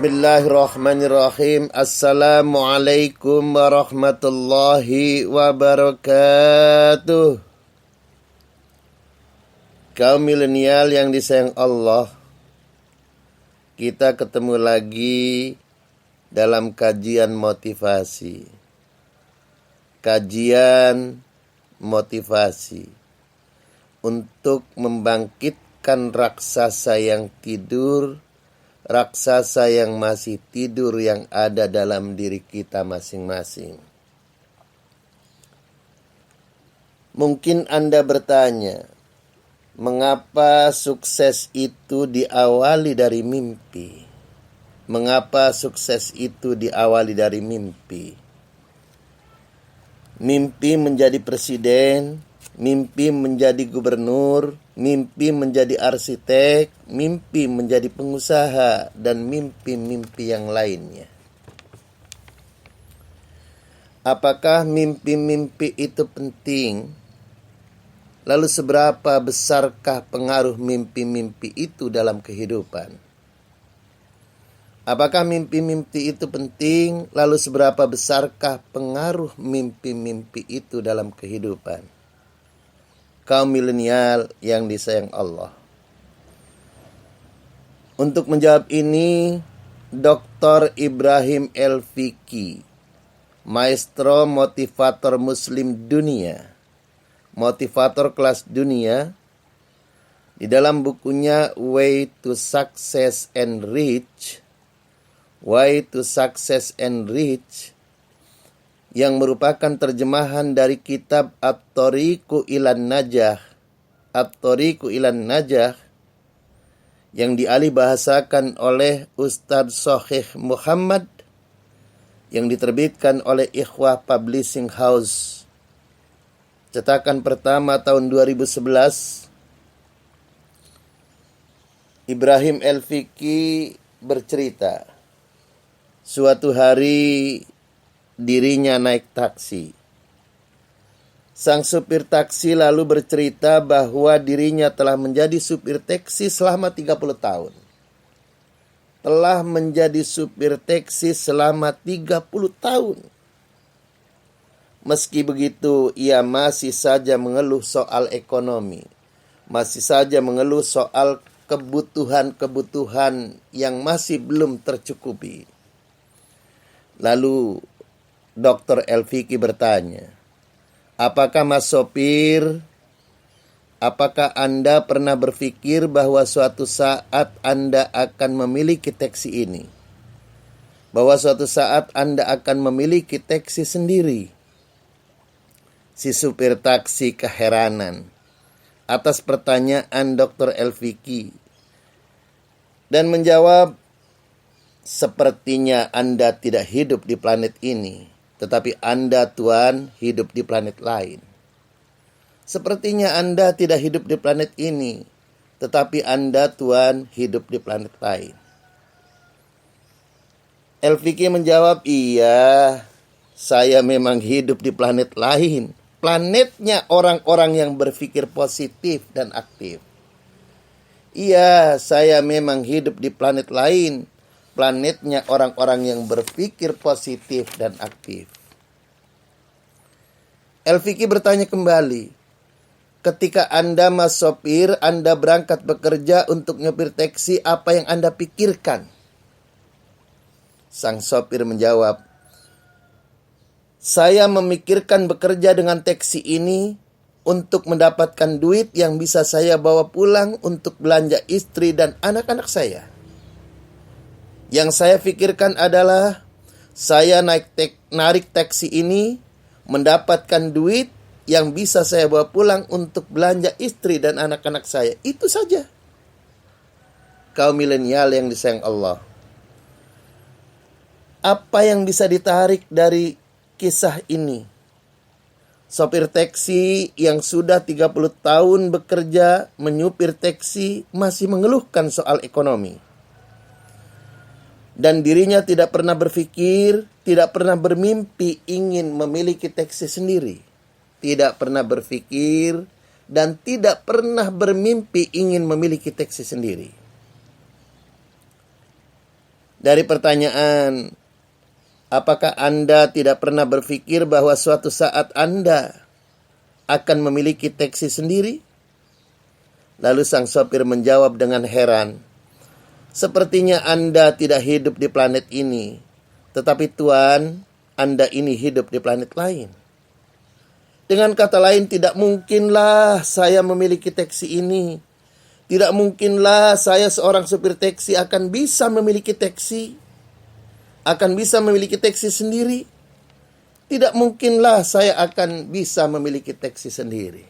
Bismillahirrahmanirrahim. Assalamualaikum warahmatullahi wabarakatuh. Kaum milenial yang disayang Allah, kita ketemu lagi dalam kajian motivasi. Kajian motivasi untuk membangkitkan raksasa yang tidur, raksasa yang masih tidur yang ada dalam diri kita masing-masing. Mungkin Anda bertanya, mengapa sukses itu diawali dari mimpi? Mengapa sukses itu diawali dari mimpi? Mimpi menjadi presiden, mimpi menjadi gubernur, mimpi menjadi arsitek, mimpi menjadi pengusaha, dan mimpi-mimpi yang lainnya. Apakah mimpi-mimpi itu penting? Lalu seberapa besarkah pengaruh mimpi-mimpi itu dalam kehidupan? Apakah mimpi-mimpi itu penting? Lalu seberapa besarkah pengaruh mimpi-mimpi itu dalam kehidupan? Kaum milenial yang disayang Allah. Untuk menjawab ini, Dr. Ibrahim El-Fiqi, maestro motivator muslim dunia, motivator kelas dunia, di dalam bukunya Way to Success and Reach, yang merupakan terjemahan dari kitab At-Thoriqu ilan Najah, yang dialih bahasakan oleh Ustadz Sohih Muhammad, yang diterbitkan oleh Ikhwah Publishing House, cetakan pertama tahun 2011. Ibrahim El-Fiqi bercerita, suatu hari dirinya naik taksi. Sang supir taksi lalu bercerita bahwa dirinya telah menjadi supir taksi selama 30 tahun. Telah menjadi supir taksi selama 30 tahun. Meski begitu, ia masih saja mengeluh soal ekonomi. Masih saja mengeluh soal kebutuhan-kebutuhan yang masih belum tercukupi. Lalu Dr. El-Fiqi bertanya, apakah Mas sopir, apakah Anda pernah berpikir bahwa suatu saat Anda akan memiliki taksi ini? Bahwa suatu saat Anda akan memiliki taksi sendiri? Si supir taksi keheranan atas pertanyaan Dr. El-Fiqi dan menjawab, sepertinya Anda tidak hidup di planet ini, tetapi Anda, Tuan, hidup di planet lain. Sepertinya Anda tidak hidup di planet ini, tetapi Anda, Tuan, hidup di planet lain. El-Fiqi menjawab, iya, saya memang hidup di planet lain. Planetnya orang-orang yang berpikir positif dan aktif. Iya, saya memang hidup di planet lain. Planetnya orang-orang yang berpikir positif dan aktif. El-Fiqi bertanya kembali, ketika Anda Mas sopir, Anda berangkat bekerja untuk nyopir taksi, apa yang Anda pikirkan? Sang sopir menjawab, saya memikirkan bekerja dengan taksi ini untuk mendapatkan duit yang bisa saya bawa pulang untuk belanja istri dan anak-anak saya. Yang saya pikirkan adalah saya narik taksi ini mendapatkan duit yang bisa saya bawa pulang untuk belanja istri dan anak-anak saya. Itu saja. Kaum milenial yang disayang Allah. Apa yang bisa ditarik dari kisah ini? Sopir taksi yang sudah 30 tahun bekerja menyupir taksi masih mengeluhkan soal ekonomi. Dan dirinya tidak pernah berpikir, tidak pernah bermimpi ingin memiliki taksi sendiri. Tidak pernah berpikir dan tidak pernah bermimpi ingin memiliki taksi sendiri. Dari pertanyaan, apakah Anda tidak pernah berpikir bahwa suatu saat Anda akan memiliki taksi sendiri? Lalu sang sopir menjawab dengan heran, sepertinya Anda tidak hidup di planet ini, tetapi Tuan, Anda ini hidup di planet lain. Dengan kata lain, tidak mungkinlah saya memiliki taksi ini. Tidak mungkinlah saya seorang supir taksi akan bisa memiliki taksi. Akan bisa memiliki taksi sendiri. Tidak mungkinlah saya akan bisa memiliki taksi sendiri.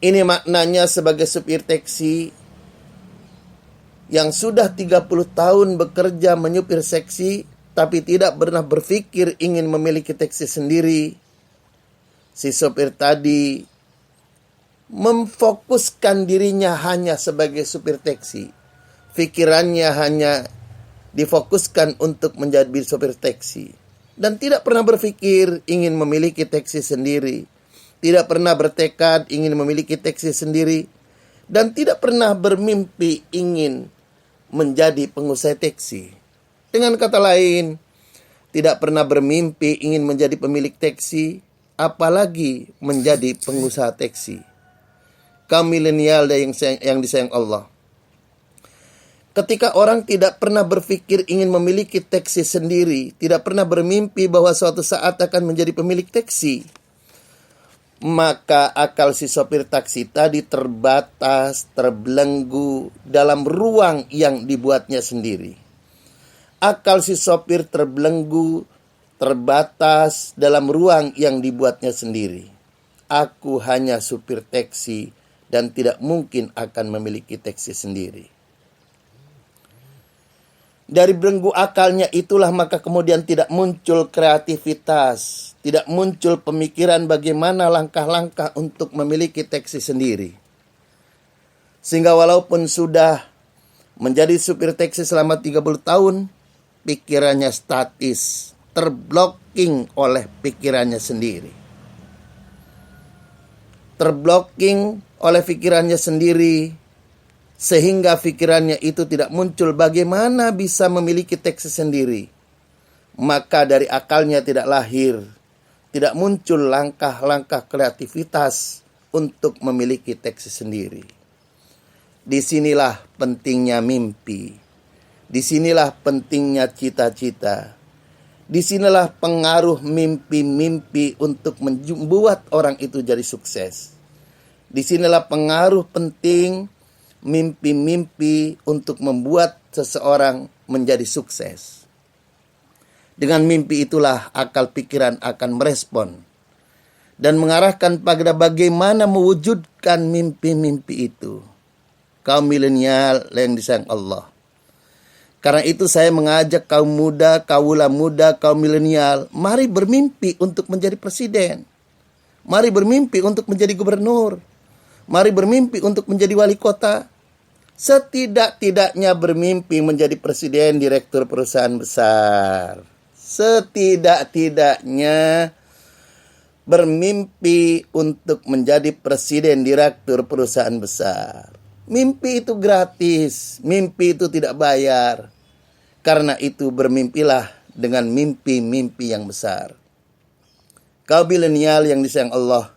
Ini maknanya sebagai supir taksi yang sudah 30 tahun bekerja menyupir taksi, tapi tidak pernah berpikir ingin memiliki taksi sendiri. Si sopir tadi memfokuskan dirinya hanya sebagai supir taksi. Pikirannya hanya difokuskan untuk menjadi sopir taksi. Dan tidak pernah berpikir ingin memiliki taksi sendiri. Tidak pernah bertekad ingin memiliki taksi sendiri. Dan tidak pernah bermimpi ingin menjadi pengusaha taksi. Dengan kata lain, tidak pernah bermimpi ingin menjadi pemilik taksi, apalagi menjadi pengusaha taksi. Kaum milenial yang disayang Allah. Ketika orang tidak pernah berpikir ingin memiliki taksi sendiri, tidak pernah bermimpi bahwa suatu saat akan menjadi pemilik taksi, maka akal si sopir taksi tadi terbatas, terbelenggu dalam ruang yang dibuatnya sendiri. Akal si sopir terbelenggu, terbatas dalam ruang yang dibuatnya sendiri. Aku hanya supir taksi dan tidak mungkin akan memiliki taksi sendiri. Dari belenggu akalnya itulah maka kemudian tidak muncul kreativitas, tidak muncul pemikiran bagaimana langkah-langkah untuk memiliki taksi sendiri. Sehingga walaupun sudah menjadi supir taksi selama 30 tahun, pikirannya statis, terblocking oleh pikirannya sendiri. Terblocking oleh pikirannya sendiri, sehingga pikirannya itu tidak muncul bagaimana bisa memiliki taksi sendiri. Maka dari akalnya tidak lahir, tidak muncul langkah-langkah kreativitas untuk memiliki taksi sendiri. Disinilah pentingnya mimpi. Disinilah pentingnya cita-cita. Disinilah pengaruh mimpi-mimpi untuk membuat orang itu jadi sukses. Disinilah pengaruh penting mimpi-mimpi untuk membuat seseorang menjadi sukses. Dengan mimpi itulah akal pikiran akan merespon dan mengarahkan pada bagaimana mewujudkan mimpi-mimpi itu. Kaum milenial yang disayang Allah. Karena itu saya mengajak kaum muda, kaula muda, kaum milenial, mari bermimpi untuk menjadi presiden. Mari bermimpi untuk menjadi gubernur. Mari bermimpi untuk menjadi wali kota. Setidak-tidaknya bermimpi menjadi presiden, direktur perusahaan besar. Setidak-tidaknya bermimpi untuk menjadi presiden, direktur perusahaan besar. Mimpi itu gratis, mimpi itu tidak bayar. Karena itu bermimpilah dengan mimpi-mimpi yang besar. Kaum milenial yang disayang Allah,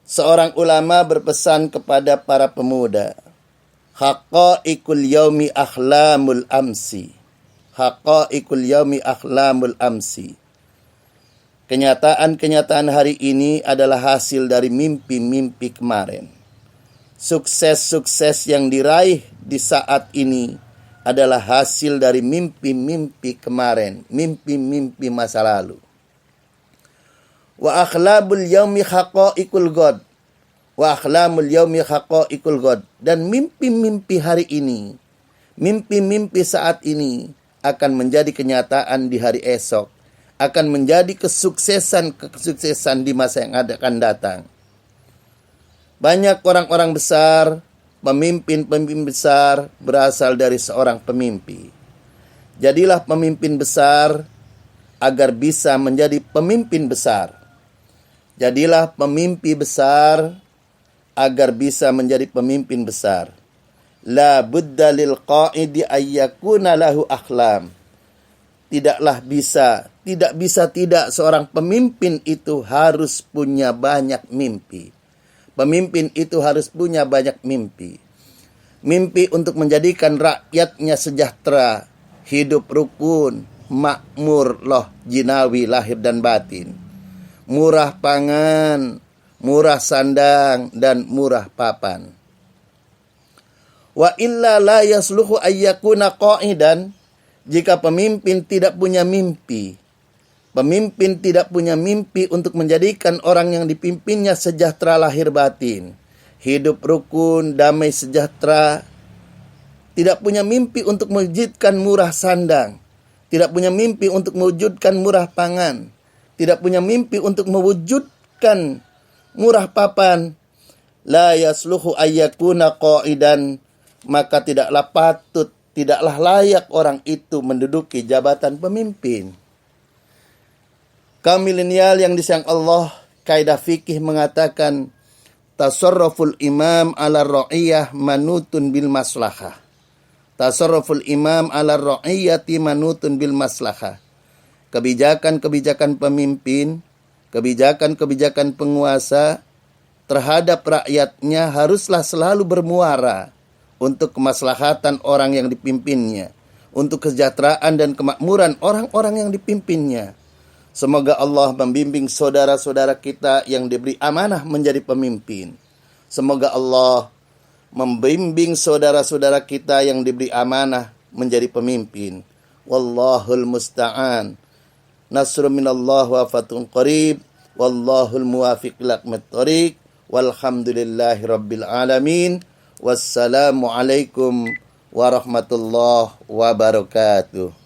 seorang ulama berpesan kepada para pemuda, haqa'iqul yaumi akhlamul amsi. Haqa'iqul yaumi akhlamul amsi. Kenyataan-kenyataan hari ini adalah hasil dari mimpi-mimpi kemarin. Sukses-sukses yang diraih di saat ini adalah hasil dari mimpi-mimpi kemarin, mimpi-mimpi masa lalu. Wa akhlabul yaumi haqa'iqul ghad. Wa akhlamul yaumi haqa'iqul ghad. Dan mimpi-mimpi hari ini, mimpi-mimpi saat ini akan menjadi kenyataan di hari esok, akan menjadi kesuksesan di masa yang akan datang. Banyak orang-orang besar, pemimpin-pemimpin besar berasal dari seorang pemimpi. Jadilah pemimpin besar agar bisa menjadi pemimpin besar. Jadilah pemimpi besar agar bisa menjadi pemimpin besar. La budda lil qa'idi ayyakuna lahu akhlam. Tidak seorang pemimpin itu harus punya banyak mimpi. Pemimpin itu harus punya banyak mimpi. Mimpi untuk menjadikan rakyatnya sejahtera, hidup rukun, makmur, loh jinawi, lahir dan batin. Murah pangan, murah sandang, dan murah papan. Wa illa la yasluhu ayyakuna qa'idan. Jika pemimpin tidak punya mimpi, pemimpin tidak punya mimpi untuk menjadikan orang yang dipimpinnya sejahtera lahir batin, hidup rukun, damai sejahtera, tidak punya mimpi untuk mewujudkan murah sandang, tidak punya mimpi untuk mewujudkan murah pangan, tidak punya mimpi untuk mewujudkan murah papan, la yasluhu ayyakuna qa'idan, maka tidaklah layak orang itu menduduki jabatan pemimpin. Kaum milenial yang disayang Allah, kaidah fikih mengatakan tasarruful imam ala ra'iyah manutun bil maslahah. Tasarruful imam ala ra'iyati manutun bil maslahah. Kebijakan-kebijakan pemimpin, kebijakan-kebijakan penguasa terhadap rakyatnya haruslah selalu bermuara untuk kemaslahatan orang yang dipimpinnya, untuk kesejahteraan dan kemakmuran orang-orang yang dipimpinnya. Semoga Allah membimbing saudara-saudara kita yang diberi amanah menjadi pemimpin. Semoga Allah membimbing saudara-saudara kita yang diberi amanah menjadi pemimpin. Wallahul musta'an. Nasrun minallah wa fatun qarib. Wallahul muwafiq ila aqwamit thoriq. Walhamdulillahi rabbil alamin. Wassalamualaikum warahmatullahi wabarakatuh.